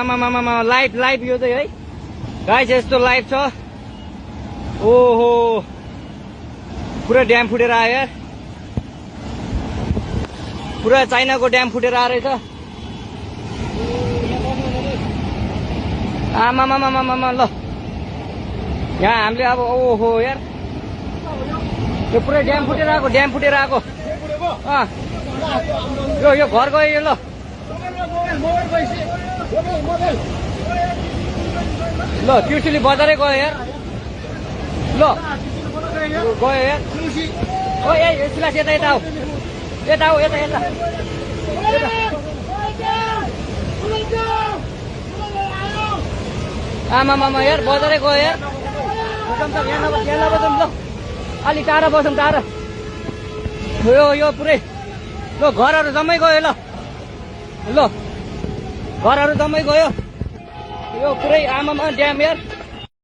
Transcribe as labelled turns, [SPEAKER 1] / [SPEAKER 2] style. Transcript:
[SPEAKER 1] आमामामामा live live यो चाहिँ है गाइस यस्तो लाइभ छ ओहो पुरा ड्याम फुटेर आयो यार पुरा चाइनाको ड्याम फुटेर आएर रहेछ आमामामामामा ल यहाँ हामीले अब ओहो यार यो पुरै ड्याम फुटेर आएको यो घर गयो यो ल ल त्रिशुली बजारै गयो यार ल गयो यार ओ ए सिलास यता यता आऊ यता आमामामा यार बजारै गयो यार यहाँ नबजाउँ ल अलि टाढा बसौँ टाढा यो पुरै ल घरहरू जम्मै गयो ल घरहरू जम्मै गयो यो पुरै आमामा ड्याम यार